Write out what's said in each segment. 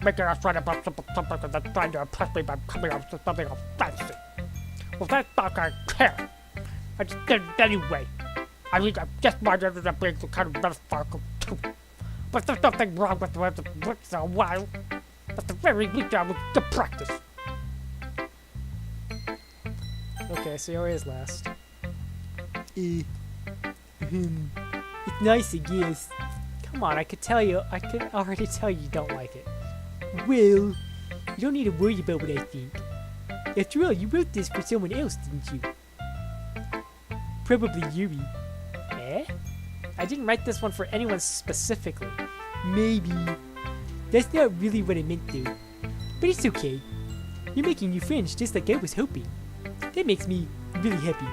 making us write about something that's trying to impress me by coming up with something fancy. Well, that's not gonna care. I just did it anyway. I mean, I just wanted to bring some kind of metaphorical truth. But there's nothing wrong with the once in a while. At the very least, I was to practice. Okay, Sayori is last. It's nice, I guess. Come on, I could already tell you don't like it. Well, you don't need to worry about what I think. After all, you wrote this for someone else, didn't you? Probably Yuri. Eh? I didn't write this one for anyone specifically. Maybe. That's not really what I meant though. But it's okay. You're making new friends just like I was hoping. That makes me really happy.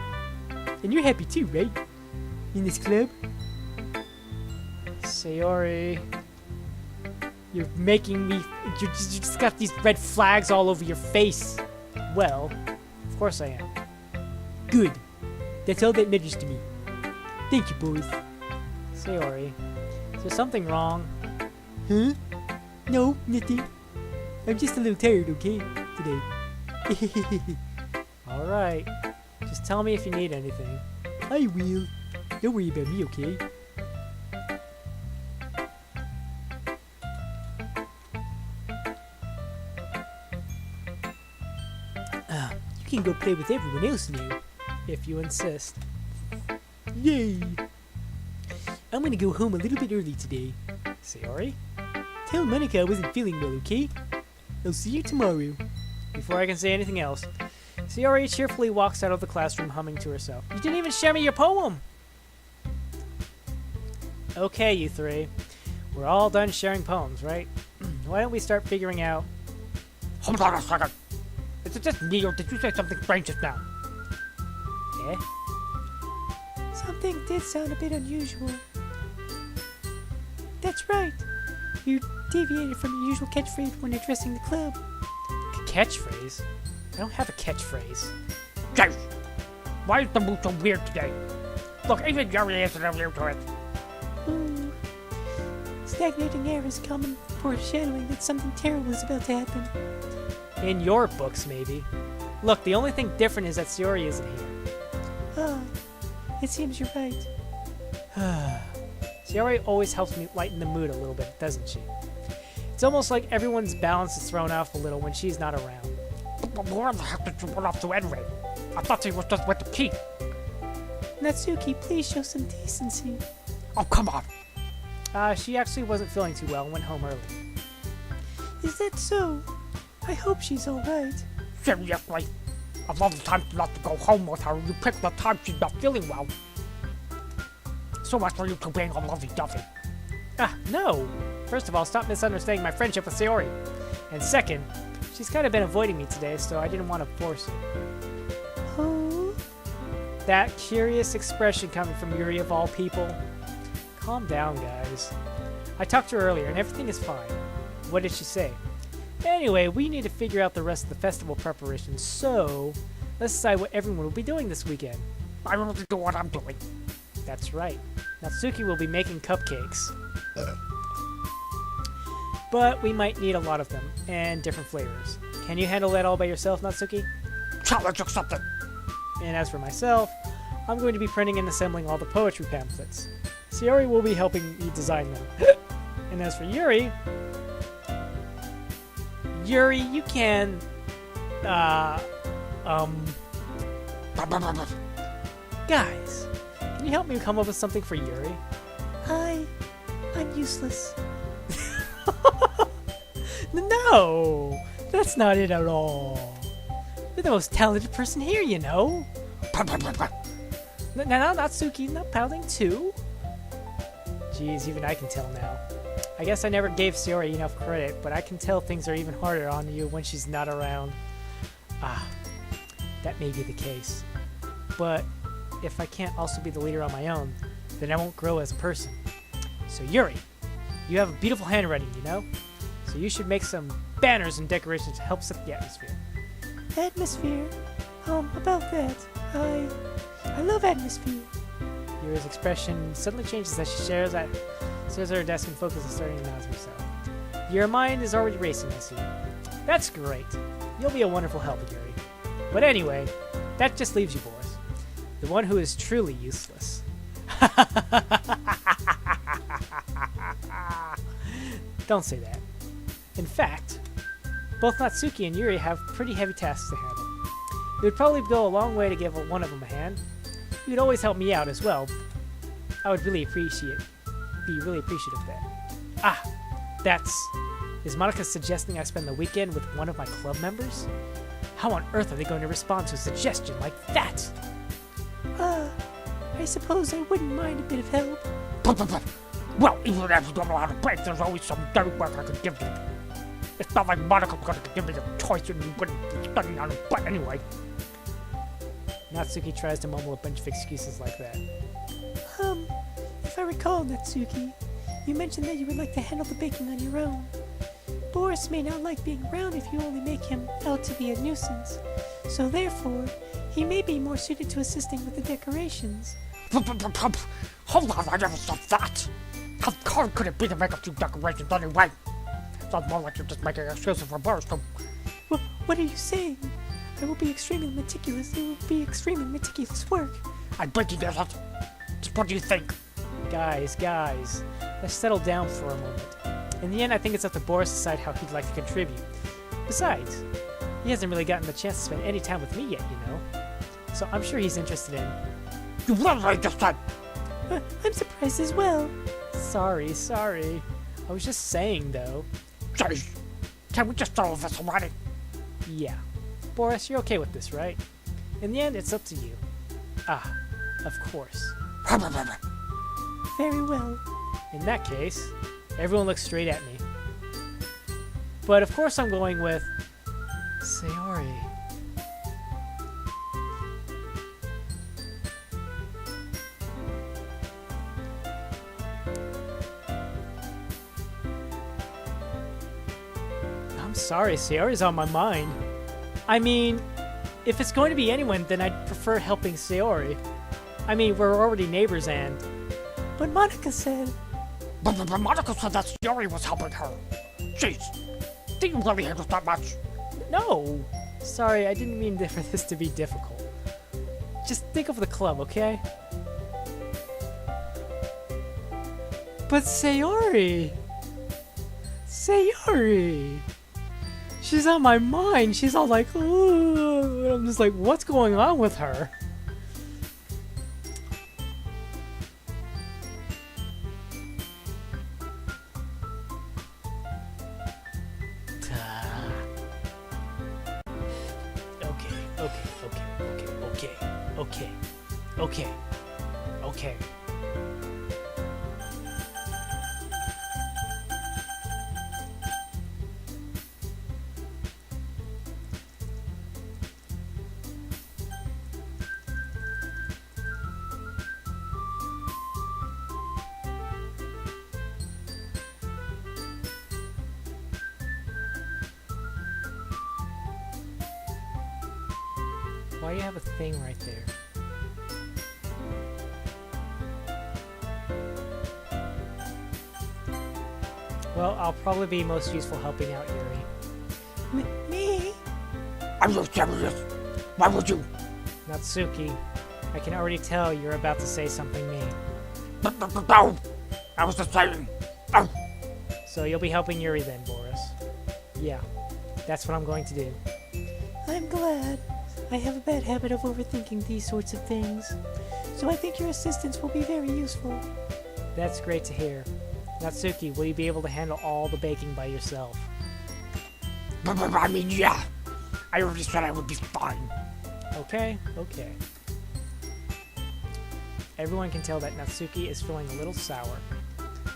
And you're happy too, right? In this club? Sayori, you're making me... You just got these red flags all over your face. Well, of course I am. Good. That's all that matters to me. Thank you, boys. Sayori, is there something wrong? Huh? No, nothing. I'm just a little tired, okay? Today. Alright. Just tell me if you need anything. I will. Don't worry about me, okay? You can go play with everyone else now, if you insist. Yay! I'm gonna go home a little bit early today. Sayori? Tell Monica I wasn't feeling well, okay? I'll see you tomorrow. Before I can say anything else, Sayori cheerfully walks out of the classroom humming to herself. You didn't even share me your poem! Okay, you three. We're all done sharing poems, right? Why don't we start figuring out... Hold on a second. Is it just me, or did you say something strange just now? Eh? Something did sound a bit unusual. That's right. You deviated from your usual catchphrase when addressing the club. Catchphrase? I don't have a catchphrase. James! Why is the mood so weird today? Look, even Jerry isn't immune to it. Ooh. Stagnating air is common foreshadowing that something terrible is about to happen. In your books, maybe. Look, the only thing different is that Sayori isn't here. Ah, it seems you're right. Sayori always helps me lighten the mood a little bit, doesn't she? It's almost like everyone's balance is thrown off a little when she's not around. But where the heck did you run off to anyway? I thought he was just with the key. Natsuki, please show some decency. Oh, come on. She actually wasn't feeling too well and went home early. Is that so? I hope she's alright. Seriously? Of all the times not to go home with her, you picked the time she's not feeling well. So much for you two being all lovey-dovey. No! First of all, stop misunderstanding my friendship with Sayori. And second, she's kind of been avoiding me today, so I didn't want to force it. Oh? That curious expression coming from Yuri of all people. Calm down, guys. I talked to her earlier, and everything is fine. What did she say? Anyway, we need to figure out the rest of the festival preparations, so let's decide what everyone will be doing this weekend. I want to do what I'm doing. That's right. Natsuki will be making cupcakes. But we might need a lot of them, and different flavors. Can you handle that all by yourself, Natsuki? Challenge accepted. And as for myself, I'm going to be printing and assembling all the poetry pamphlets. Sayori will be helping me design them. And as for Yuri, you can, guys, can you help me come up with something for Yuri? I'm useless. No, that's not it at all. You're the most talented person here, you know. No, Natsuki, not pouting too. Jeez, even I can tell now. I guess I never gave Sayori enough credit, but I can tell things are even harder on you when she's not around. That may be the case. But if I can't also be the leader on my own, then I won't grow as a person. So Yuri, you have a beautiful handwriting, you know? So you should make some banners and decorations to help set the atmosphere. Atmosphere? About that, I love atmosphere. Yuri's expression suddenly changes as she stares at her desk and focuses, starting to nod to herself. Your mind is already racing, I see. That's great. You'll be a wonderful help, Yuri. But anyway, that just leaves you, Boris. The one who is truly useless. Don't say that. In fact, both Natsuki and Yuri have pretty heavy tasks to handle. It would probably go a long way to give one of them a hand. You would always help me out as well. I would really be really appreciative of that. Is Monica suggesting I spend the weekend with one of my club members? How on earth are they going to respond to a suggestion like that? I suppose I wouldn't mind a bit of help. Well, even if you don't know how to play, there's always some dirty work I could give you. It's not like Monica's gonna give me a choice and you wouldn't be studying on it, but anyway. Natsuki tries to mumble a bunch of excuses like that. If I recall, Natsuki, you mentioned that you would like to handle the baking on your own. Boris may not like being around if you only make him out to be a nuisance. So therefore, he may be more suited to assisting with the decorations. Hold on, I never said that. How hard could it be to make a few decorations anyway? Sounds more like you're just making an excuse for Boris to... What are you saying? I will be extremely meticulous. It will be extremely meticulous work. I bet you doesn't. Just what do you think? Guys, let's settle down for a moment. In the end, I think it's up to Boris to decide how he'd like to contribute. Besides, he hasn't really gotten the chance to spend any time with me yet, you know. So I'm sure he's interested in... You literally just said... I'm surprised as well. Sorry. I was just saying, though. Jeez, can we just settle this already? Yeah. Boris, you're okay with this, right? In the end, it's up to you. Of course. Very well. In that case, everyone looks straight at me. But of course I'm going with... Sayori. I'm sorry, Sayori's on my mind. I mean, if it's going to be anyone, then I'd prefer helping Sayori. I mean, we're already neighbors and... But Monica said... But Monica said that Sayori was helping her. Jeez, do you really hate us that much? No! Sorry, I didn't mean for this to be difficult. Just think of the club, okay? But Sayori! She's on my mind. She's all like, ooh. I'm just like, what's going on with her? Okay. Why do you have a thing right there? Well, I'll probably be most useful helping out Yuri. Me? Are you serious? Why would you? Natsuki, I can already tell you're about to say something mean. No! I was just saying. Oh. So you'll be helping Yuri then, Boris. Yeah, that's what I'm going to do. I'm glad. I have a bad habit of overthinking these sorts of things. So I think your assistance will be very useful. That's great to hear. Natsuki, will you be able to handle all the baking by yourself? I mean, yeah. I already said I would be fine. Okay. Everyone can tell that Natsuki is feeling a little sour.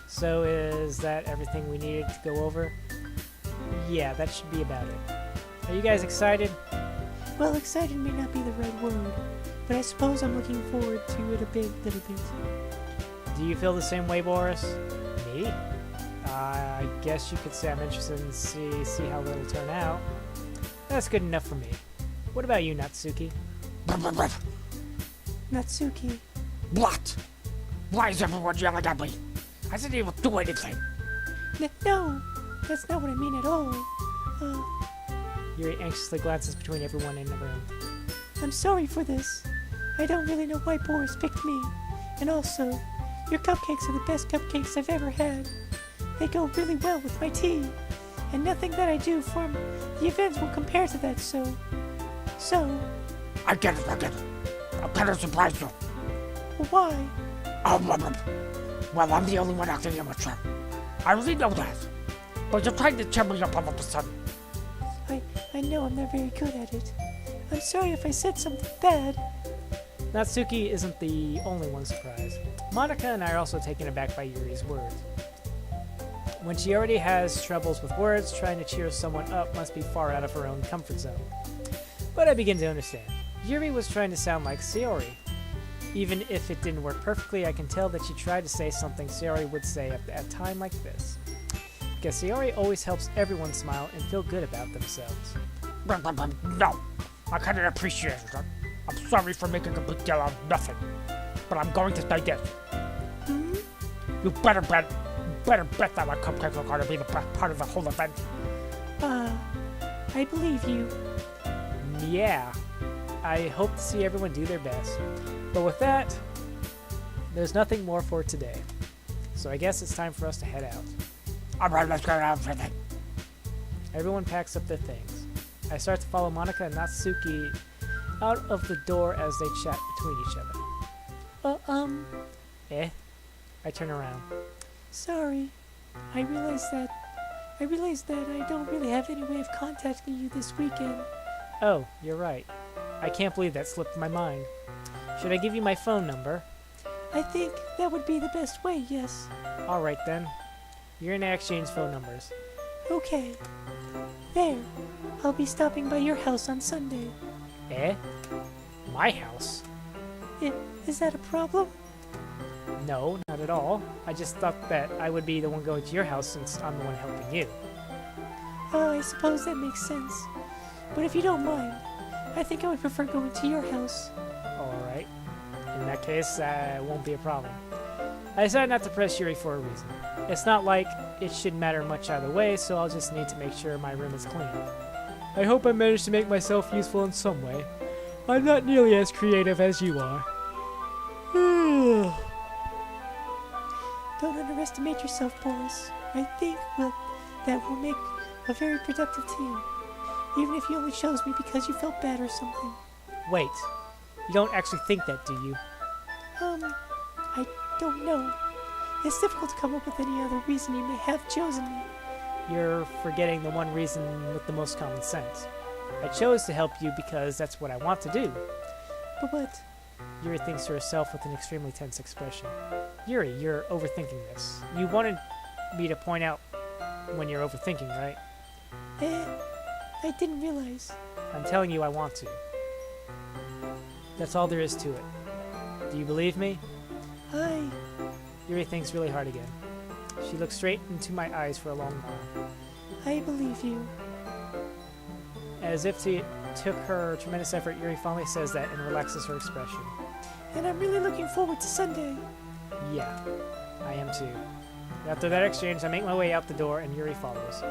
So is that everything we needed to go over? Yeah, that should be about it. Are you guys excited? Well, excited may not be the right word, but I suppose I'm looking forward to it little bit. Do you feel the same way, Boris? Me? I guess you could say I'm interested in see how it'll turn out. That's good enough for me. What about you, Natsuki? Natsuki. What? Why is everyone yelling at me? I didn't even do anything. No. That's not what I mean at all. Yuri anxiously glances between everyone in the room. I'm sorry for this. I don't really know why Boris picked me. And also, your cupcakes are the best cupcakes I've ever had. They go really well with my tea. And nothing that I do for the events will compare to that, so... I get it. I'm kind of surprised you. Why? Well, I'm the only one acting immature. I really know that. But you're trying to cheer me up all of a sudden. I know I'm not very good at it. I'm sorry if I said something bad. Natsuki isn't the only one surprised. Monica and I are also taken aback by Yuri's words. When she already has troubles with words, trying to cheer someone up must be far out of her own comfort zone. But I begin to understand. Yuri was trying to sound like Sayori. Even if it didn't work perfectly, I can tell that she tried to say something Sayori would say at a time like this. Because Sayori always helps everyone smile and feel good about themselves. No, I kind of appreciate it. I'm sorry for making a big deal out of nothing. But I'm going to say this. You better bet that my cupcakes are going to be the best part of the whole event. I believe you. Yeah, I hope to see everyone do their best. But with that, there's nothing more for today. So I guess it's time for us to head out. Alright, let's go out for that. Everyone packs up their things. I start to follow Monica and Natsuki out of the door as they chat between each other. Eh? I turn around. Sorry. I realized that I don't really have any way of contacting you this weekend. Oh, you're right. I can't believe that slipped my mind. Should I give you my phone number? I think that would be the best way, yes. Alright then. You're gonna exchange phone numbers. Okay. There. I'll be stopping by your house on Sunday. Eh? My house? Is that a problem? No, not at all. I just thought that I would be the one going to your house since I'm the one helping you. Oh, I suppose that makes sense. But if you don't mind, I think I would prefer going to your house. Alright. In that case, it won't be a problem. I decided not to press Yuri for a reason. It's not like it should matter much either way, so I'll just need to make sure my room is clean. I hope I managed to make myself useful in some way. I'm not nearly as creative as you are. Don't underestimate yourself, Boris. I think that will make a very productive team. Even if you only chose me because you felt bad or something. Wait, you don't actually think that, do you? I don't know. It's difficult to come up with any other reason you may have chosen me. You're forgetting the one reason with the most common sense. I chose to help you because that's what I want to do. But what? Yuri thinks to herself with an extremely tense expression. Yuri, you're overthinking this. You wanted me to point out when you're overthinking, right? I didn't realize. I'm telling you I want to. That's all there is to it. Do you believe me? Yuri thinks really hard again. She looks straight into my eyes for a long while. I believe you. As if it took her tremendous effort, Yuri finally says that and relaxes her expression. And I'm really looking forward to Sunday. Yeah, I am too. After that exchange, I make my way out the door and Yuri follows.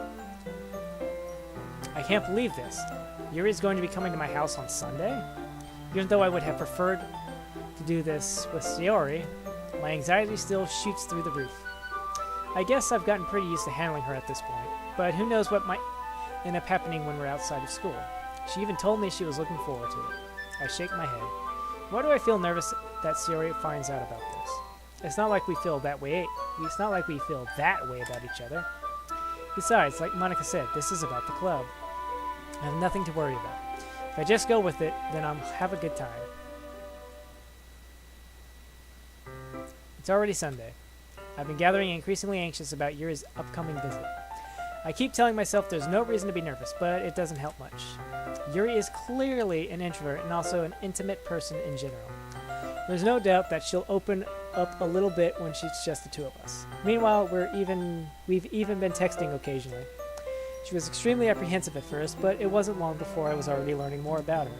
I can't believe this. Yuri's going to be coming to my house on Sunday? Even though I would have preferred to do this with Sayori, my anxiety still shoots through the roof. I guess I've gotten pretty used to handling her at this point, but who knows what might end up happening when we're outside of school. She even told me she was looking forward to it. I shake my head. Why do I feel nervous that Sayori finds out about this? It's not like we feel that way. It's not like we feel that way about each other. Besides, like Monica said, this is about the club. I have nothing to worry about. If I just go with it, then I'll have a good time. It's already Sunday. I've been gathering increasingly anxious about Yuri's upcoming visit. I keep telling myself there's no reason to be nervous, but it doesn't help much. Yuri is clearly an introvert and also an intimate person in general. There's no doubt that she'll open up a little bit when it's just the two of us. Meanwhile, we've even been texting occasionally. She was extremely apprehensive at first, but it wasn't long before I was already learning more about her.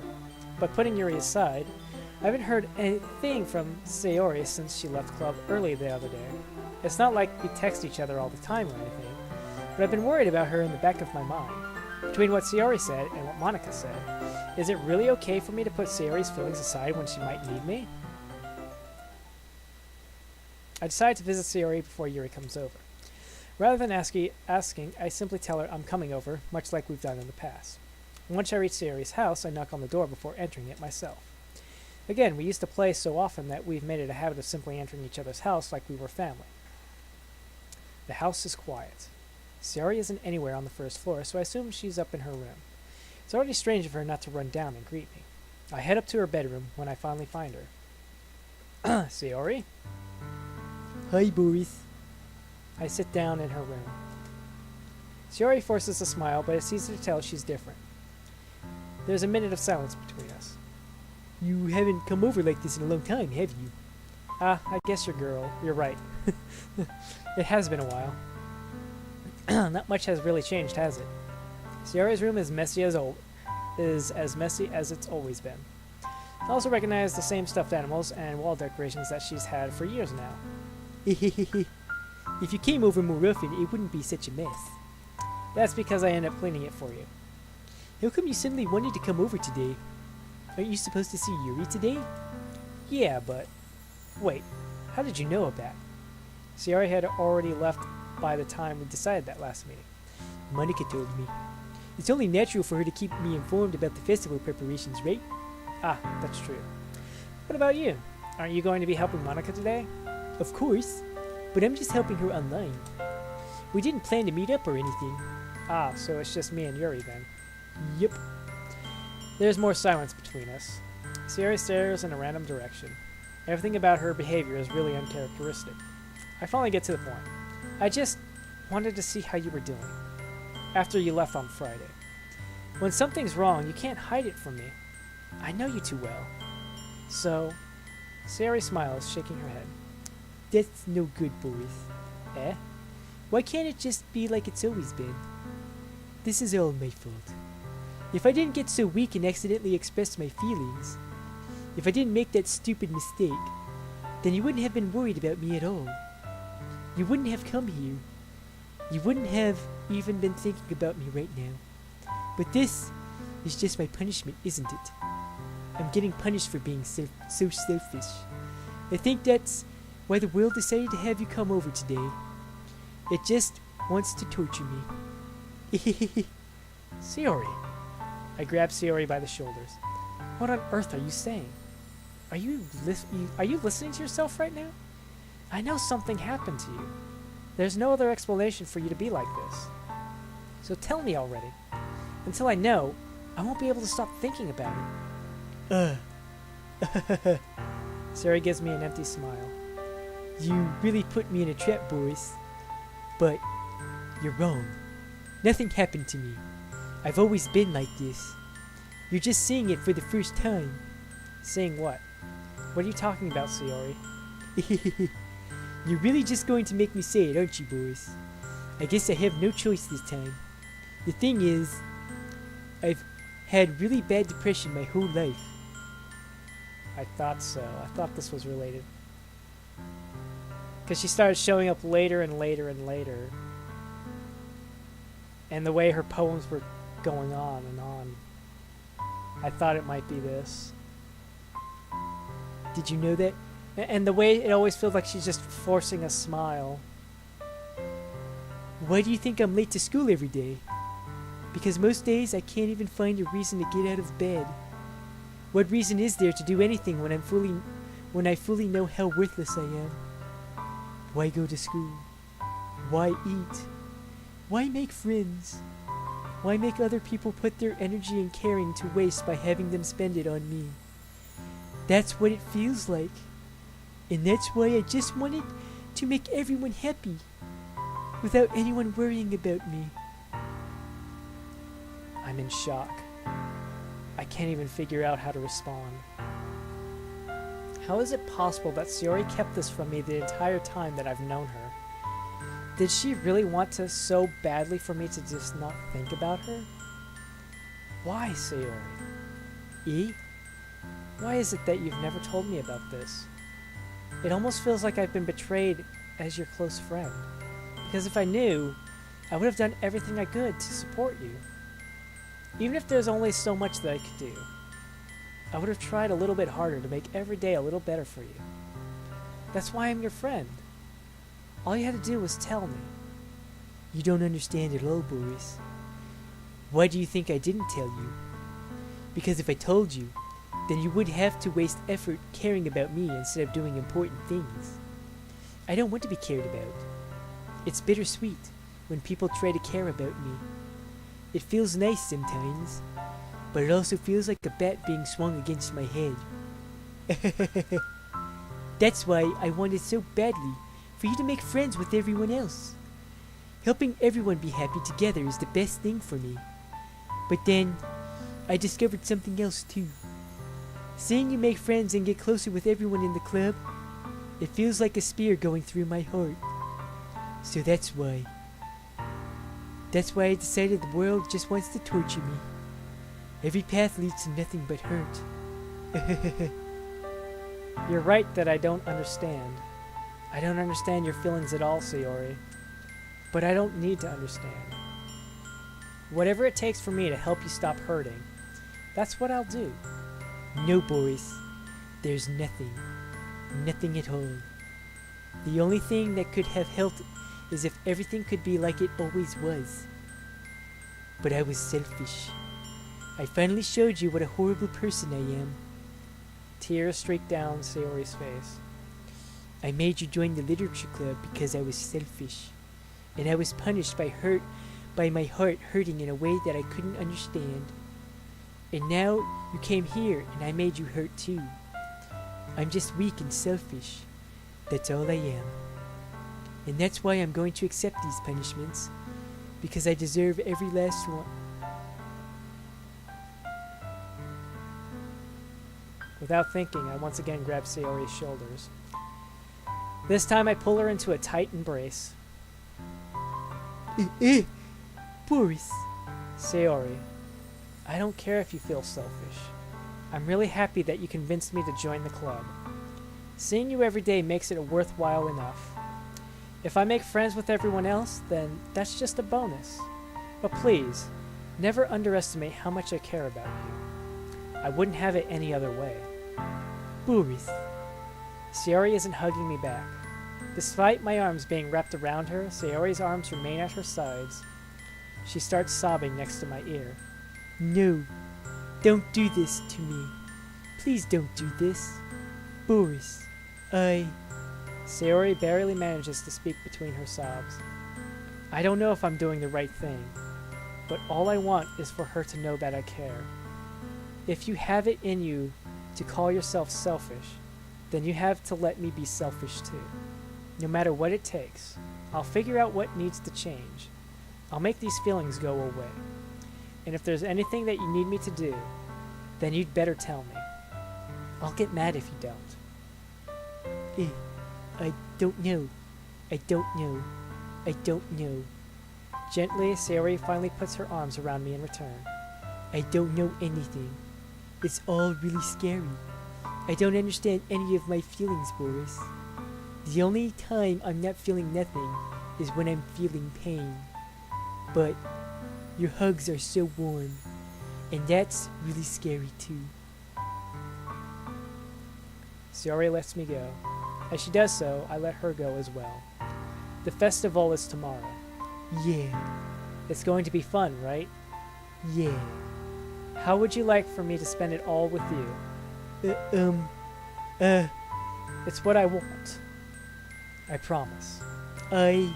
But putting Yuri aside, I haven't heard anything from Sayori since she left club early the other day. It's not like we text each other all the time or anything, But I've been worried about her in the back of my mind. Between what Sayori said and what Monica said, is it really okay for me to put Sayori's feelings aside when she might need me? I decide to visit Sayori before Yuri comes over. Rather than asking, I simply tell her I'm coming over, much like we've done in the past. Once I reach Sayori's house, I knock on the door before entering it myself. Again, we used to play so often that we've made it a habit of simply entering each other's house like we were family. The house is quiet. Sayori isn't anywhere on the first floor, so I assume she's up in her room. It's already strange of her not to run down and greet me. I head up to her bedroom when I finally find her. Sayori? Hi, Boris. I sit down in her room. Sayori forces a smile, but it's easy to tell she's different. There's a minute of silence between us. You haven't come over like this in a long time, have you? I guess you're right. It has been a while. Not much has really changed, has it? Sayori's room is as messy as it's always been. I also recognize the same stuffed animals and wall decorations that she's had for years now. If you came over more often, it wouldn't be such a mess. That's because I end up cleaning it for you. How come you suddenly wanted to come over today? Aren't you supposed to see Yuri today? Yeah, but... Wait, how did you know of that? Sayori had already left by the time we decided that last meeting. Monica told me. It's only natural for her to keep me informed about the festival preparations, right? Ah, that's true. What about you? Aren't you going to be helping Monica today? Of course, but I'm just helping her online. We didn't plan to meet up or anything. Ah, so it's just me and Yuri then. Yep. There's more silence between us. Sayori stares in a random direction. Everything about her behavior is really uncharacteristic. I finally get to the point. I just wanted to see how you were doing after you left on Friday. When something's wrong, you can't hide it from me. I know you too well. So, Sayori smiles, shaking her head. That's no good, Boris. Eh? Why can't it just be like it's always been? This is all my fault. If I didn't get so weak and accidentally express my feelings, if I didn't make that stupid mistake, then you wouldn't have been worried about me at all. You wouldn't have come here. You wouldn't have even been thinking about me right now. But this is just my punishment, isn't it? I'm getting punished for being so selfish. I think that's why the world decided to have you come over today. It just wants to torture me. Sayori. I grab Sayori by the shoulders. What on earth are you saying? Are you listening to yourself right now? I know something happened to you. There's no other explanation for you to be like this. So tell me already. Until I know, I won't be able to stop thinking about it. Sayori gives me an empty smile. You really put me in a trap, Boris. But you're wrong. Nothing happened to me. I've always been like this. You're just seeing it for the first time. Seeing what? What are you talking about, Sayori? You're really just going to make me say it, aren't you, Boris? I guess I have no choice this time. The thing is, I've had really bad depression my whole life. I thought so. I thought this was related. Because she started showing up later and later and later. And the way her poems were going on and on. I thought it might be this. Did you know that? And the way it always feels like she's just forcing a smile. Why do you think I'm late to school every day? Because most days I can't even find a reason to get out of bed. What reason is there to do anything when I fully know how worthless I am? Why go to school? Why eat? Why make friends? Why make other people put their energy and caring to waste by having them spend it on me? That's what it feels like. And that's why I just wanted to make everyone happy, without anyone worrying about me. I'm in shock. I can't even figure out how to respond. How is it possible that Sayori kept this from me the entire time that I've known her? Did she really want to so badly for me to just not think about her? Why, Sayori? Eh? Why is it that you've never told me about this? It almost feels like I've been betrayed as your close friend. Because if I knew, I would have done everything I could to support you. Even if there's only so much that I could do. I would have tried a little bit harder to make every day a little better for you. That's why I'm your friend. All you had to do was tell me. You don't understand at all, Boris. Why do you think I didn't tell you? Because if I told you, then you would have to waste effort caring about me instead of doing important things. I don't want to be cared about. It's bittersweet when people try to care about me. It feels nice sometimes, but it also feels like a bat being swung against my head. That's why I wanted so badly for you to make friends with everyone else. Helping everyone be happy together is the best thing for me. But then, I discovered something else too. Seeing you make friends and get closer with everyone in the club, it feels like a spear going through my heart. So that's why. That's why I decided the world just wants to torture me. Every path leads to nothing but hurt. You're right that I don't understand. I don't understand your feelings at all, Sayori. But I don't need to understand. Whatever it takes for me to help you stop hurting, that's what I'll do. No, Boris. There's nothing. Nothing at all. The only thing that could have helped is if everything could be like it always was. But I was selfish. I finally showed you what a horrible person I am. Tears streaked down Sayori's face. I made you join the literature club because I was selfish. And I was punished by my heart hurting in a way that I couldn't understand. And now you came here and I made you hurt too. I'm just weak and selfish. That's all I am. And that's why I'm going to accept these punishments. Because I deserve every last one. Without thinking, I once again grab Sayori's shoulders. This time I pull her into a tight embrace. Boris. Sayori, I don't care if you feel selfish. I'm really happy that you convinced me to join the club. Seeing you every day makes it worthwhile enough. If I make friends with everyone else, then that's just a bonus. But please, never underestimate how much I care about you. I wouldn't have it any other way. Boris. Sayori isn't hugging me back. Despite my arms being wrapped around her, Sayori's arms remain at her sides. She starts sobbing next to my ear. No. Don't do this to me. Please don't do this. Boris. Sayori barely manages to speak between her sobs. I don't know if I'm doing the right thing, but all I want is for her to know that I care. If you have it in you to call yourself selfish, then you have to let me be selfish too. No matter what it takes, I'll figure out what needs to change. I'll make these feelings go away. And if there's anything that you need me to do, then you'd better tell me. I'll get mad if you don't. I don't know. I don't know. I don't know. Gently, Sayori finally puts her arms around me in return. I don't know anything. It's all really scary. I don't understand any of my feelings, Boris. The only time I'm not feeling nothing is when I'm feeling pain. But your hugs are so warm, and that's really scary too. Sayori lets me go. As she does so, I let her go as well. The festival is tomorrow. Yeah. It's going to be fun, right? Yeah. How would you like for me to spend it all with you? It's what I want. I promise. I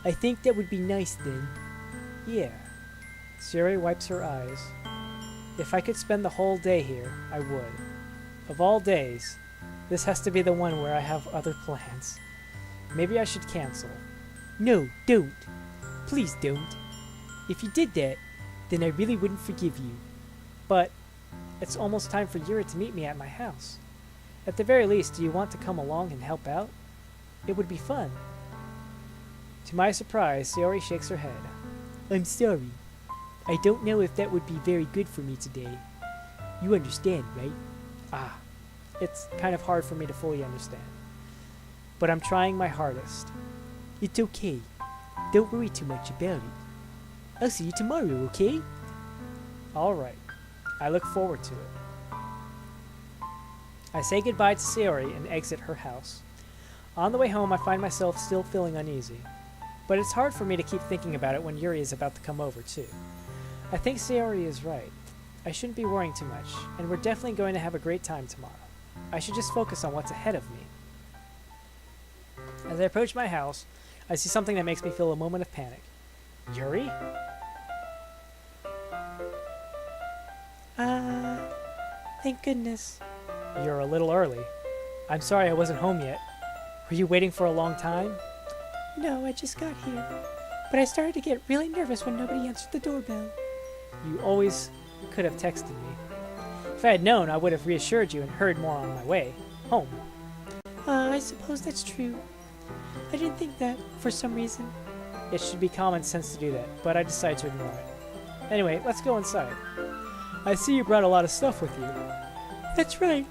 think that would be nice then. Yeah. Sayori wipes her eyes. If I could spend the whole day here, I would. Of all days, this has to be the one where I have other plans. Maybe I should cancel. No, don't. Please don't. If you did that, then I really wouldn't forgive you. But it's almost time for Yuri to meet me at my house. At the very least, do you want to come along and help out? It would be fun. To my surprise, Sayori shakes her head. I'm sorry. I don't know if that would be very good for me today. You understand, right? It's kind of hard for me to fully understand. But I'm trying my hardest. It's okay. Don't worry too much about it. I'll see you tomorrow, okay? Alright. I look forward to it. I say goodbye to Sayori and exit her house. On the way home, I find myself still feeling uneasy. But it's hard for me to keep thinking about it when Yuri is about to come over, too. I think Sayori is right. I shouldn't be worrying too much, and we're definitely going to have a great time tomorrow. I should just focus on what's ahead of me. As I approach my house, I see something that makes me feel a moment of panic. Yuri? Thank goodness. You're a little early. I'm sorry I wasn't home yet. Were you waiting for a long time? No, I just got here. But I started to get really nervous when nobody answered the doorbell. You always could have texted me. If I had known, I would have reassured you and hurried more on my way home. I suppose that's true. I didn't think that for some reason. It should be common sense to do that, but I decided to ignore it. Anyway, let's go inside. I see you brought a lot of stuff with you. That's right.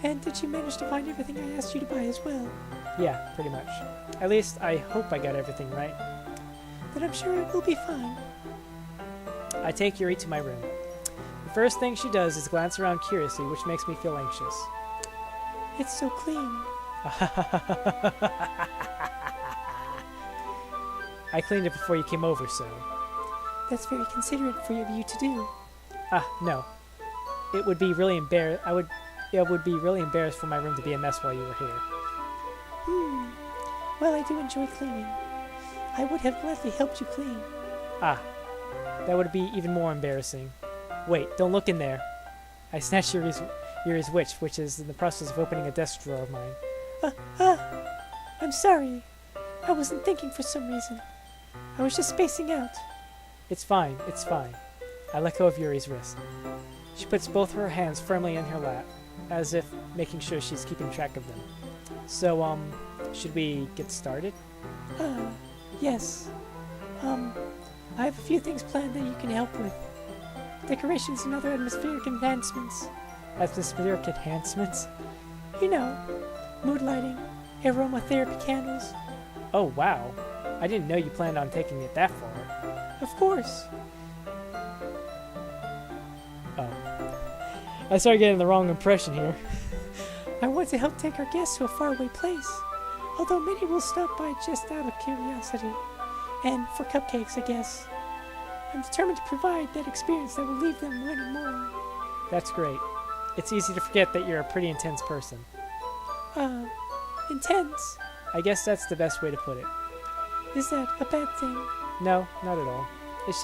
And did you manage to find everything I asked you to buy as well? Yeah, pretty much. At least, I hope I got everything right. Then I'm sure it will be fine. I take Yuri to my room. The first thing she does is glance around curiously, which makes me feel anxious. It's so clean. I cleaned it before you came over, so... That's very considerate for you to do. No. It would be really would be really embarrassed for my room to be a mess while you were here. Well, I do enjoy cleaning. I would have gladly helped you clean. That would be even more embarrassing. Wait, don't look in there. I snatched Yuri's witch, which is in the process of opening a desk drawer of mine. I'm sorry. I wasn't thinking for some reason. I was just spacing out. It's fine, it's fine. I let go of Yuri's wrist. She puts both her hands firmly in her lap, as if making sure she's keeping track of them. So, should we get started? Yes. I have a few things planned that you can help with. Decorations and other atmospheric enhancements. Atmospheric enhancements? You know, mood lighting, aromatherapy candles. Oh, wow. I didn't know you planned on taking it that far. Of course. Oh. I started getting the wrong impression here. I want to help take our guests to a faraway place, although many will stop by just out of curiosity. And for cupcakes, I guess. I'm determined to provide that experience that will leave them wanting more. That's great. It's easy to forget that you're a pretty intense person. Intense? I guess that's the best way to put it. Is that a bad thing? No, not at all. It's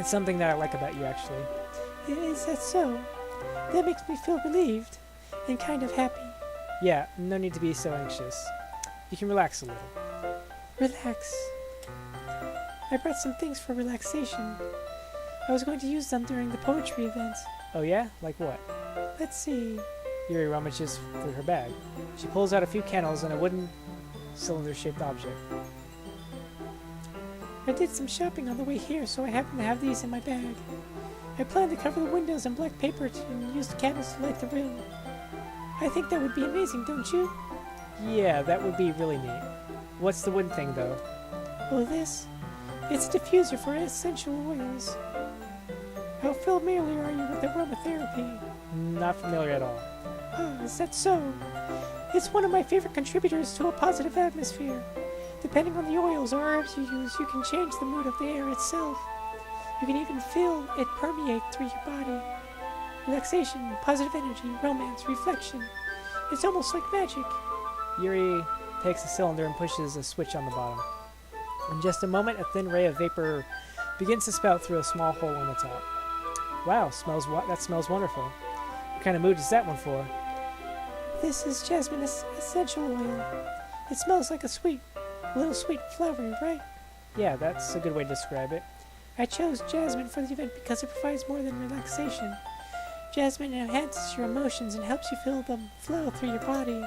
something that I like about you, actually. Is that so? That makes me feel relieved and kind of happy. Yeah, no need to be so anxious. You can relax a little. Relax. I brought some things for relaxation. I was going to use them during the poetry event. Oh yeah? Like what? Let's see. Yuri rummages through her bag. She pulls out a few candles and a wooden cylinder-shaped object. I did some shopping on the way here, so I happen to have these in my bag. I plan to cover the windows in black paper and use the candles to light the room. I think that would be amazing, don't you? Yeah, that would be really neat. What's the wooden thing, though? Oh, this? It's a diffuser for essential oils. How familiar are you with aromatherapy? Not familiar at all. Oh, is that so? It's one of my favorite contributors to a positive atmosphere. Depending on the oils or herbs you use, you can change the mood of the air itself. You can even feel it permeate through your body. Relaxation, positive energy, romance, reflection. It's almost like magic. Yuri takes the cylinder and pushes a switch on the bottom. In just a moment, a thin ray of vapor begins to spout through a small hole on the top. Wow, that smells wonderful. What kind of mood is that one for? This is jasmine essential oil. It smells like a little sweet flowery, right? Yeah, that's a good way to describe it. I chose jasmine for the event because it provides more than relaxation. Jasmine enhances your emotions and helps you feel them flow through your body.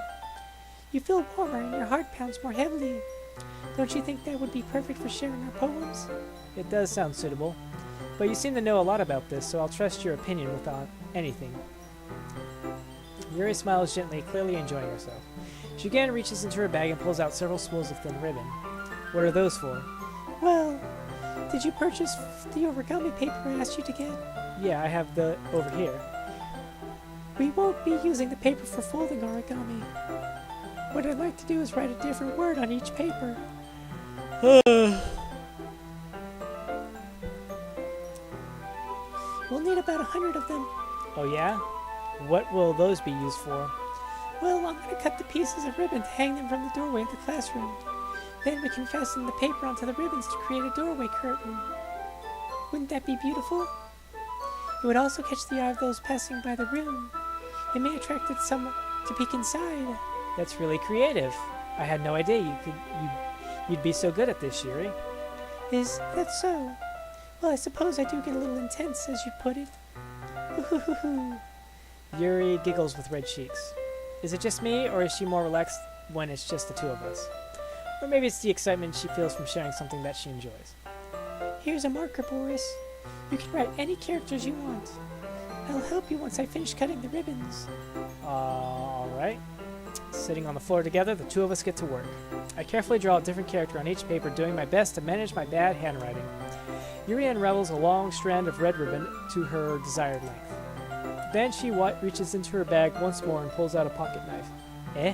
You feel warmer and your heart pounds more heavily. Don't you think that would be perfect for sharing our poems? It does sound suitable. But you seem to know a lot about this, so I'll trust your opinion without anything. Yuri smiles gently, clearly enjoying herself. She again reaches into her bag and pulls out several spools of thin ribbon. What are those for? Well, did you purchase the origami paper I asked you to get? Yeah, I have the over here. We won't be using the paper for folding origami. What I'd like to do is write a different word on each paper. We'll need about 100 of them. Oh yeah? What will those be used for? Well, I'm going to cut the pieces of ribbon to hang them from the doorway of the classroom. Then we can fasten the paper onto the ribbons to create a doorway curtain. Wouldn't that be beautiful? It would also catch the eye of those passing by the room. It may attract someone to peek inside. That's really creative. I had no idea you'd be so good at this, Yuri. Is that so? Well, I suppose I do get a little intense, as you put it. Yuri giggles with red cheeks. Is it just me, or is she more relaxed when it's just the two of us? Or maybe it's the excitement she feels from sharing something that she enjoys. Here's a marker, Boris. You can write any characters you want. I'll help you once I finish cutting the ribbons. Alright. Sitting on the floor together, the two of us get to work. I carefully draw a different character on each paper, doing my best to manage my bad handwriting. Yuri unravels a long strand of red ribbon to her desired length. Then she reaches into her bag once more and pulls out a pocket knife. Eh?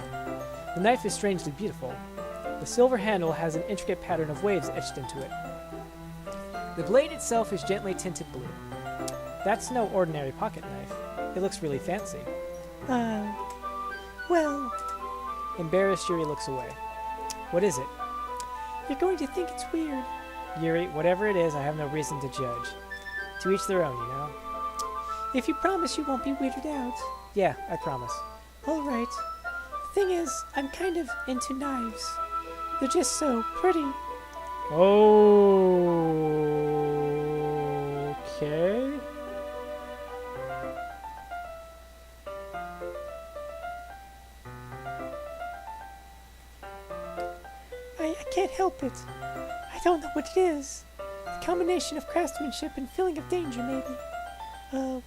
The knife is strangely beautiful. The silver handle has an intricate pattern of waves etched into it. The blade itself is gently tinted blue. That's no ordinary pocket knife. It looks really fancy. Well, Embarrassed, Yuri looks away. What is it? you're going to think it's weird. Yuri, whatever it is, I have no reason to judge. To each their own, you know? If you promise you won't be weirded out. Yeah, I promise. All right. The thing is, I'm kind of into knives. They're just so pretty. Okay. I can't help it. I don't know what it is. A combination of craftsmanship and feeling of danger, maybe.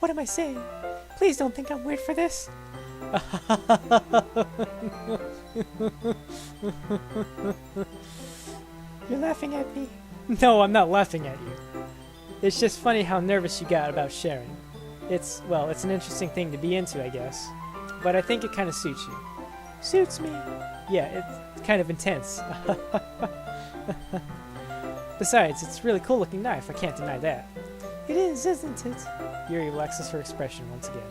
What am I saying? Please don't think I'm weird for this. You're laughing at me. No, I'm not laughing at you. It's just funny how nervous you got about sharing. It's an interesting thing to be into, I guess. But I think it kind of suits you. Suits me. Yeah, it's kind of intense. Besides, it's a really cool looking knife, I can't deny that. It is, isn't it? Yuri relaxes her expression once again.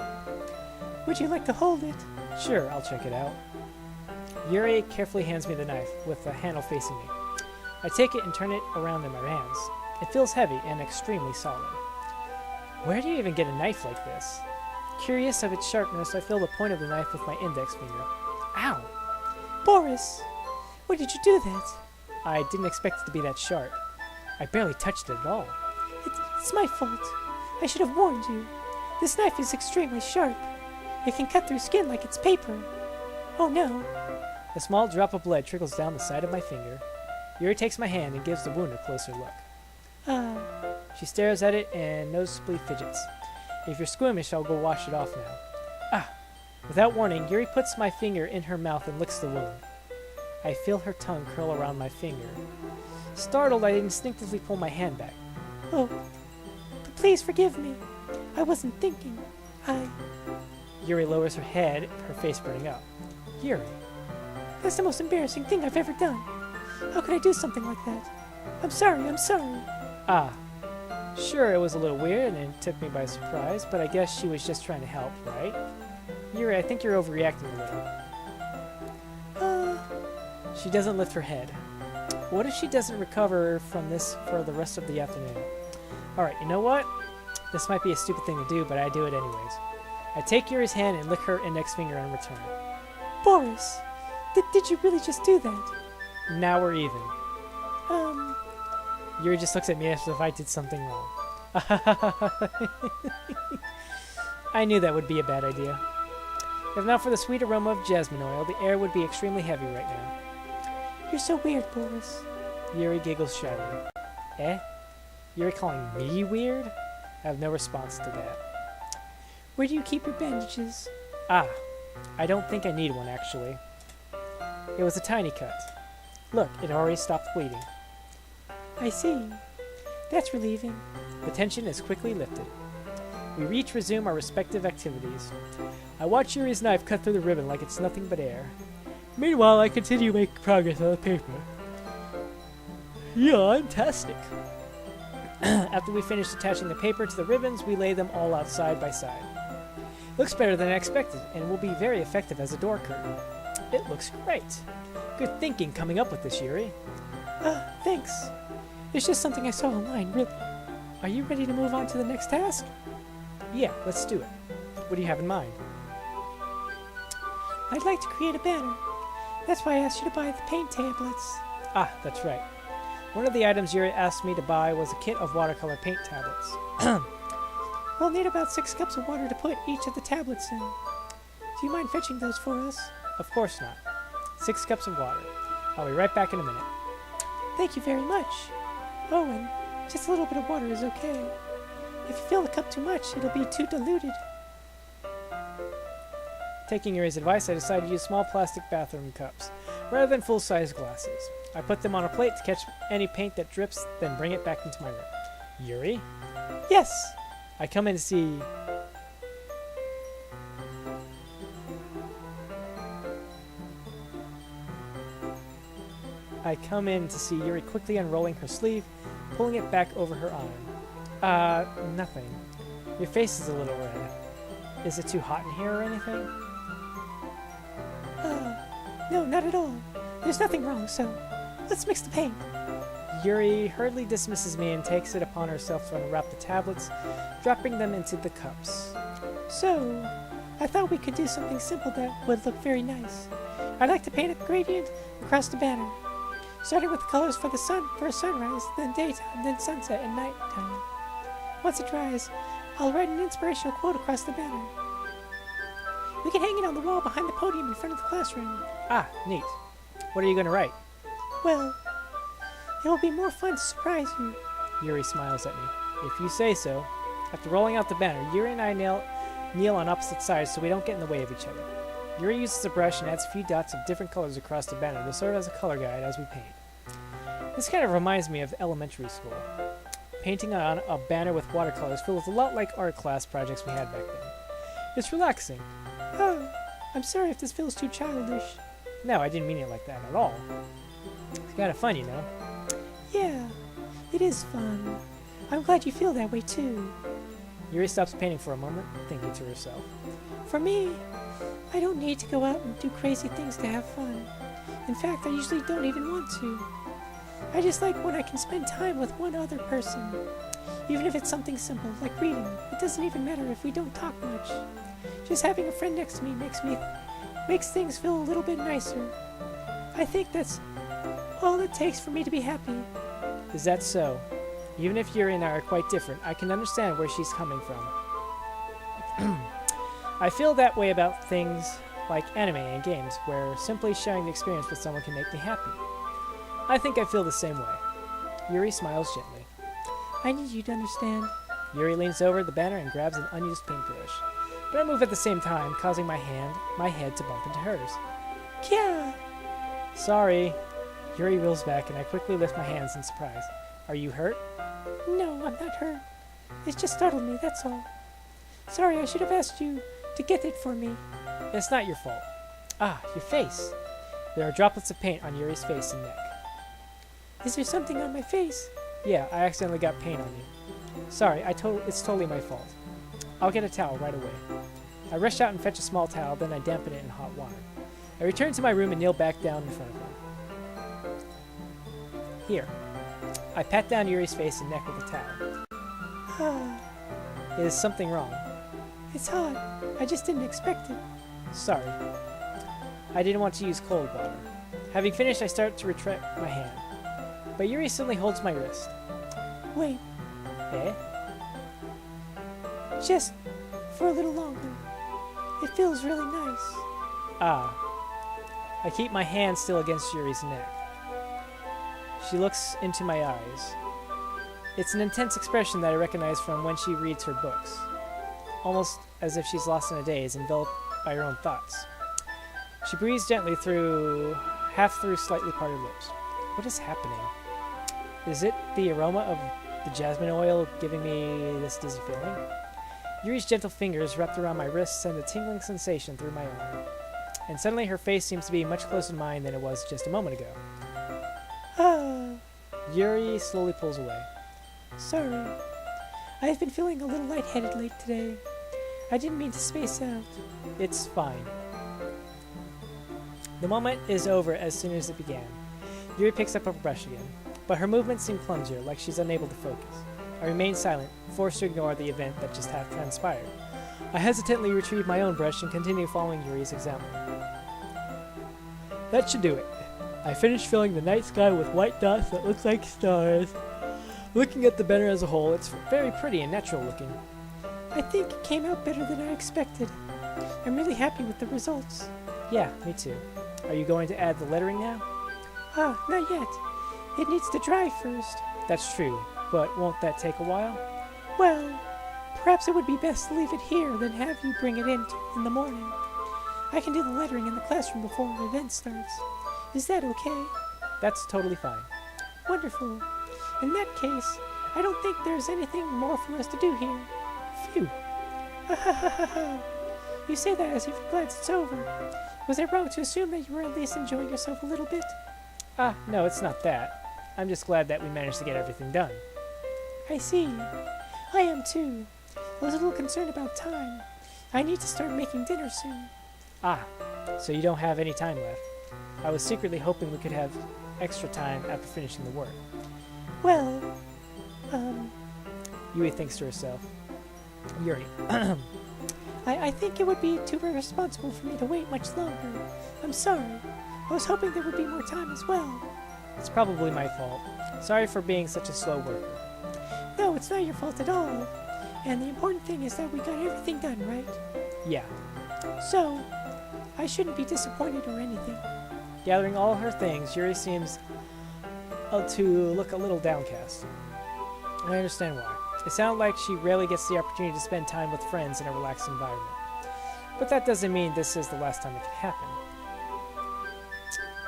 Would you like to hold it? Sure, I'll check it out. Yuri carefully hands me the knife, with the handle facing me. I take it and turn it around in my hands. It feels heavy and extremely solid. Where do you even get a knife like this? Curious of its sharpness, I feel the point of the knife with my index finger. Ow! Boris! Why did you do that? I didn't expect it to be that sharp. I barely touched it at all. It's my fault. I should have warned you. This knife is extremely sharp. It can cut through skin like it's paper. Oh no. A small drop of blood trickles down the side of my finger. Yuri takes my hand and gives the wound a closer look. She stares at it and noticeably fidgets. If you're squeamish, I'll go wash it off now. Without warning, Yuri puts my finger in her mouth and licks the wound. I feel her tongue curl around my finger. Startled, I instinctively pull my hand back. Oh, please forgive me. I wasn't thinking. Yuri lowers her head, her face burning up. Yuri. That's the most embarrassing thing I've ever done. How could I do something like that? I'm sorry. Sure, it was a little weird and it took me by surprise, but I guess she was just trying to help, right? Yuri, I think you're overreacting a little. She doesn't lift her head. What if she doesn't recover from this for the rest of the afternoon? Alright, you know what? This might be a stupid thing to do, but I do it anyways. I take Yuri's hand and lick her index finger in return. Boris, did you really just do that? Now we're even. Yuri just looks at me as if I did something wrong. I knew that would be a bad idea. If not for the sweet aroma of jasmine oil, the air would be extremely heavy right now. You're so weird, Boris. Yuri giggles shyly. Eh? Yuri calling me weird? I have no response to that. Where do you keep your bandages? I don't think I need one, actually. It was a tiny cut. Look, it already stopped bleeding. I see. That's relieving. The tension is quickly lifted. We each resume our respective activities. I watch Yuri's knife cut through the ribbon like it's nothing but air. Meanwhile, I continue making progress on the paper. Yeah, fantastic. After we finish attaching the paper to the ribbons, we lay them all out side by side. Looks better than I expected, and will be very effective as a door curtain. It looks great. Good thinking coming up with this, Yuri. Thanks. It's just something I saw online, really. Are you ready to move on to the next task? Yeah, let's do it. What do you have in mind? I'd like to create a banner. That's why I asked you to buy the paint tablets. Ah, that's right. One of the items Yuri asked me to buy was a kit of watercolor paint tablets. We'll need about 6 cups of water to put each of the tablets in. Do you mind fetching those for us? Of course not. 6 cups of water. I'll be right back in a minute. Thank you very much. Oh, and just a little bit of water is okay. If you fill the cup too much, it'll be too diluted. Taking Yuri's advice, I decided to use small plastic bathroom cups, rather than full-size glasses. I put them on a plate to catch any paint that drips, then bring it back into my room. Yuri? Yes. I come in to see... Yuri quickly unrolling her sleeve, pulling it back over her arm. Nothing. Your face is a little red. Is it too hot in here or anything? No, not at all. There's nothing wrong, so let's mix the paint. Yuri hurriedly dismisses me and takes it upon herself to unwrap the tablets, dropping them into the cups. So, I thought we could do something simple that would look very nice. I'd like to paint a gradient across the banner, starting with the colors for the sun for a sunrise, then daytime, then sunset and nighttime. Once it dries, I'll write an inspirational quote across the banner. We can hang it on the wall behind the podium in front of the classroom. Ah, neat. What are you going to write? Well, it will be more fun to surprise you. Yuri smiles at me. If you say so. After rolling out the banner, Yuri and I kneel on opposite sides so we don't get in the way of each other. Yuri uses a brush and adds a few dots of different colors across the banner to serve as a color guide as we paint. This kind of reminds me of elementary school. Painting on a banner with watercolors feels a lot like art class projects we had back then. It's relaxing. Oh, I'm sorry if this feels too childish. No, I didn't mean it like that at all. It's kind of fun, you know? Yeah, it is fun. I'm glad you feel that way too. Yuri stops painting for a moment, thinking to herself. For me, I don't need to go out and do crazy things to have fun. In fact, I usually don't even want to. I just like when I can spend time with one other person. Even if it's something simple, like reading. It doesn't even matter if we don't talk much. Just having a friend next to me makes things feel a little bit nicer. I think that's all it takes for me to be happy. Is that so? Even if Yuri and I are quite different, I can understand where she's coming from. I feel that way about things like anime and games, where simply sharing the experience with someone can make me happy. I think I feel the same way. Yuri smiles gently. I need you to understand. Yuri leans over the banner and grabs an unused paintbrush. But I move at the same time, causing my head to bump into hers. Kya! Sorry. Yuri reels back and I quickly lift my hands in surprise. Are you hurt? No, I'm not hurt. It just startled me, that's all. Sorry, I should have asked you to get it for me. It's not your fault. Ah, your face. There are droplets of paint on Yuri's face and neck. Is there something on my face? Yeah, I accidentally got paint on you. Sorry, it's totally my fault. I'll get a towel right away. I rush out and fetch a small towel, then I dampen it in hot water. I return to my room and kneel back down in front of her. Here. I pat down Yuri's face and neck with a towel. Is something wrong? It's hot. I just didn't expect it. Sorry. I didn't want to use cold water. Having finished, I start to retract my hand. But Yuri suddenly holds my wrist. Wait. Eh? Just for a little longer. It feels really nice. Ah. I keep my hand still against Yuri's neck. She looks into my eyes. It's an intense expression that I recognize from when she reads her books. Almost as if she's lost in a daze, enveloped by her own thoughts. She breathes gently through, half through slightly parted lips. What is happening? Is it the aroma of the jasmine oil giving me this dizzy feeling? Yuri's gentle fingers wrapped around my wrist send a tingling sensation through my arm. And suddenly her face seems to be much closer to mine than it was just a moment ago. Ah, Yuri slowly pulls away. sorry. I've been feeling a little lightheaded late today. I didn't mean to space out. It's fine. The moment is over as soon as it began. Yuri picks up her brush again, but her movements seem clumsier, like she's unable to focus. I remain silent, forced to ignore the event that just had transpired. I hesitantly retrieve my own brush and continue following Yuri's example. That should do it. I finished filling the night sky with white dots that look like stars. Looking at the banner as a whole, it's very pretty and natural looking. I think it came out better than I expected. I'm really happy with the results. Yeah, me too. Are you going to add the lettering now? Ah, not yet. It needs to dry first. That's true, but won't that take a while? Well, perhaps it would be best to leave it here than have you bring it in the morning. I can do the lettering in the classroom before the event starts. Is that okay? That's totally fine. Wonderful. In that case, I don't think there's anything more for us to do here. Phew. Ha ha ha ha ha. You say that as if you're glad it's over. Was I wrong to assume that you were at least enjoying yourself a little bit? Ah, no, it's not that. I'm just glad that we managed to get everything done. I see. I am too. I was a little concerned about time. I need to start making dinner soon. Ah, so you don't have any time left. I was secretly hoping we could have extra time after finishing the work. Well, Yui thinks to herself. Yuri, I think it would be too irresponsible for me to wait much longer. I'm sorry. I was hoping there would be more time as well. it's probably my fault. Sorry for being such a slow worker. No, it's not your fault at all. And the important thing is that we got everything done, right? Yeah. So, I shouldn't be disappointed or anything. Gathering all her things, Yuri seems to look a little downcast. I understand why. It sounds like she rarely gets the opportunity to spend time with friends in a relaxed environment. But that doesn't mean this is the last time it can happen.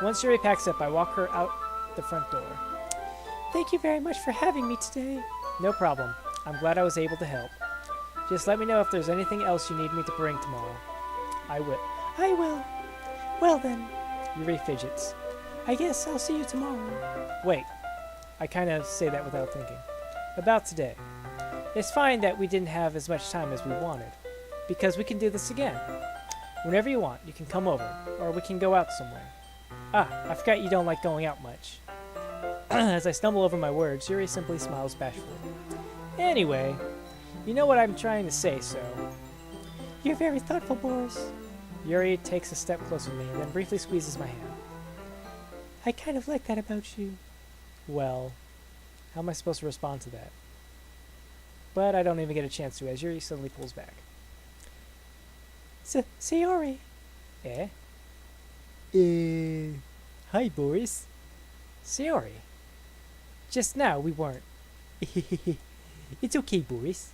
Once Yuri packs up, I walk her out the front door. Thank you very much for having me today. No problem. I'm glad I was able to help. Just let me know if there's anything else you need me to bring tomorrow. I will. I will. Well then, Yuri fidgets. I guess I'll see you tomorrow. Wait. I kind of say that without thinking. About today. It's fine that we didn't have as much time as we wanted, because we can do this again. Whenever you want, you can come over, or we can go out somewhere. Ah, I forgot you don't like going out much. As I stumble over my words, Yuri simply smiles bashfully. Anyway, you know what I'm trying to say, so... You're very thoughtful, Boris. Yuri takes a step closer to me, and then briefly squeezes my hand. I kind of like that about you. Well, how am I supposed to respond to that? But I don't even get a chance to, as Yuri suddenly pulls back. Sayori. Eh? Hi, Boris. Sayori. Just now we weren't. It's okay, Boris.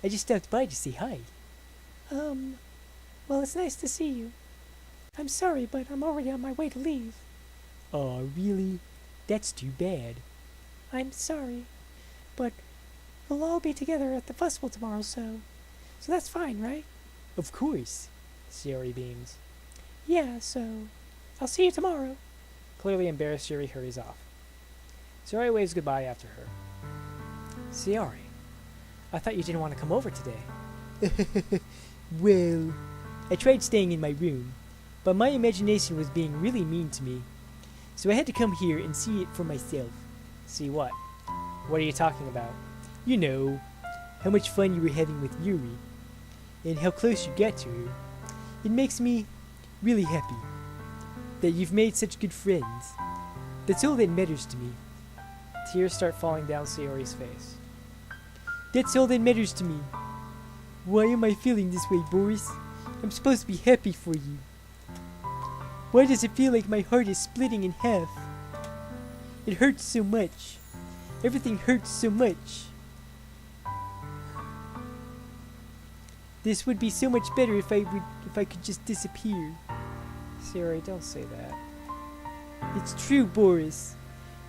I just stopped by to say hi. Well, it's nice to see you. I'm sorry, but I'm already on my way to leave. Oh, really? That's too bad. I'm sorry, but we'll all be together at the festival tomorrow, so that's fine, right? Of course. Sayori beams. Yeah, so I'll see you tomorrow. Clearly embarrassed, Yuri hurries off. Sayori waves goodbye after her. Sayori, I thought you didn't want to come over today. Well, I tried staying in my room, but my imagination was being really mean to me. So I had to come here and see it for myself. See what? What are you talking about? You know, how much fun you were having with Yuri, and how close you got to her. It makes me really happy that you've made such good friends. That's all that matters to me. Tears start falling down Sayori's face. That's all that matters to me. Why am I feeling this way, Boris? I'm supposed to be happy for you. Why does it feel like my heart is splitting in half? It hurts so much. Everything hurts so much. This would be so much better if I could just disappear. Sayori, don't say that. It's true, Boris.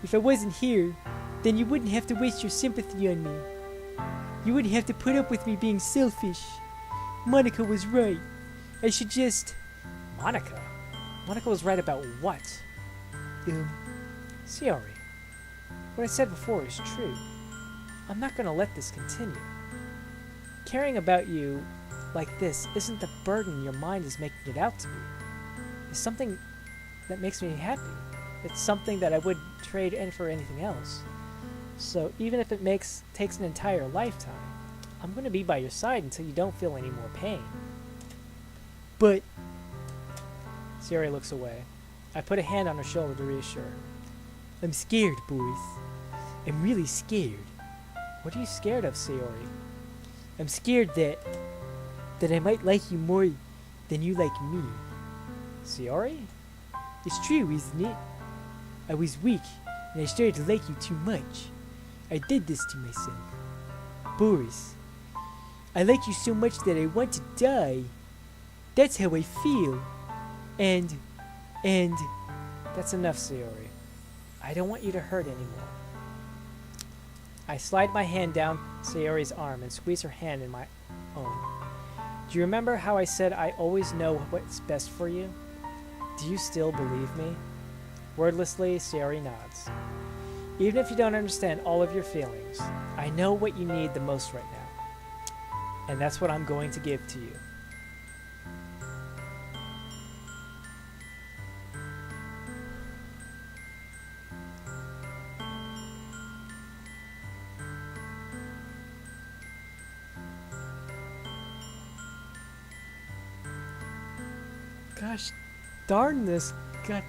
If I wasn't here, then you wouldn't have to waste your sympathy on me. You wouldn't have to put up with me being selfish. Monica was right. I should just... Monica? Monica was right about what? Sayori, what I said before is true. I'm not gonna let this continue. Caring about you like this isn't the burden your mind is making it out to be. It's something that makes me happy. It's something that I would trade in for anything else. So even if it takes an entire lifetime, I'm gonna be by your side until you don't feel any more pain. But... Sayori looks away. I put a hand on her shoulder to reassure her. I'm scared, Boris. I'm really scared. What are you scared of, Sayori? I'm scared that I might like you more than you like me. Sayori? It's true, isn't it? I was weak, and I started to like you too much. I did this to myself. Boris, I like you so much that I want to die. That's how I feel. And... That's enough, Sayori. I don't want you to hurt anymore. I slide my hand down Sayori's arm and squeeze her hand in my own. Do you remember how I said I always know what's best for you? Do you still believe me? Wordlessly, Sayori nods. Even if you don't understand all of your feelings, I know what you need the most right now. And that's what I'm going to give to you. Gosh darn this. God.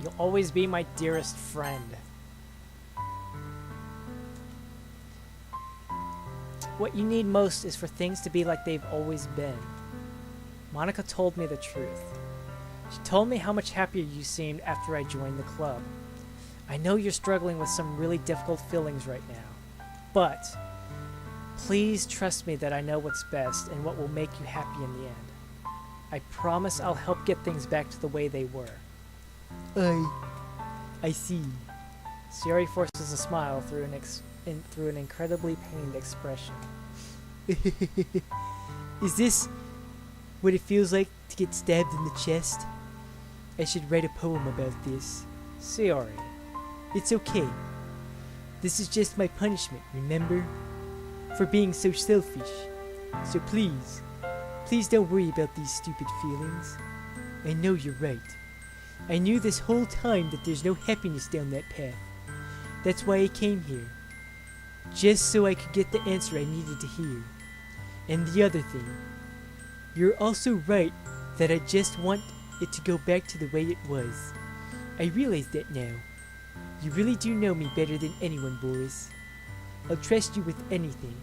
You'll always be my dearest friend. What you need most is for things to be like they've always been. Monica told me the truth. She told me how much happier you seemed after I joined the club. I know you're struggling with some really difficult feelings right now, but please trust me that I know what's best and what will make you happy in the end. I promise I'll help get things back to the way they were. I see. Sayori forces a smile through an incredibly pained expression. Is this what it feels like to get stabbed in the chest? I should write a poem about this. Sayori. It's okay. This is just my punishment, remember? For being so selfish. So please don't worry about these stupid feelings. I know you're right. I knew this whole time that there's no happiness down that path. That's why I came here. Just so I could get the answer I needed to hear. And the other thing. You're also right that I just want it to go back to the way it was. I realize that now. You really do know me better than anyone, Boris. I'll trust you with anything.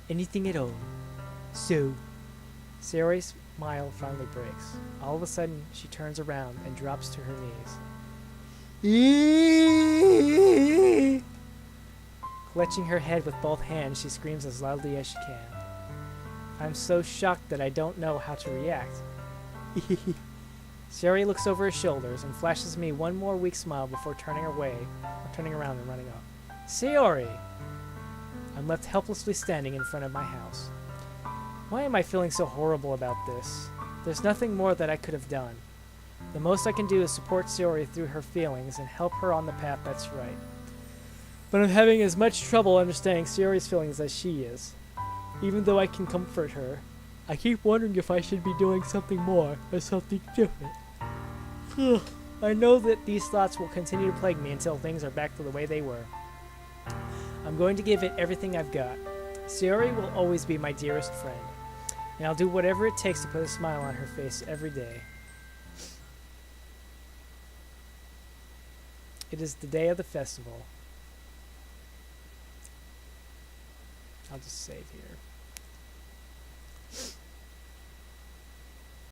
Anything at all. So... Sayori's smile finally breaks. All of a sudden, she turns around and drops to her knees. Clutching her head with both hands, she screams as loudly as she can. I'm so shocked that I don't know how to react. Sayori looks over her shoulders and flashes me one more weak smile before turning around and running off. Sayori! I'm left helplessly standing in front of my house. Why am I feeling so horrible about this? There's nothing more that I could have done. The most I can do is support Sayori through her feelings and help her on the path that's right. But I'm having as much trouble understanding Sayori's feelings as she is. Even though I can comfort her, I keep wondering if I should be doing something more or something different. I know that these thoughts will continue to plague me until things are back to the way they were. I'm going to give it everything I've got. Sayori will always be my dearest friend, and I'll do whatever it takes to put a smile on her face every day. It is the day of the festival. I'll just save here.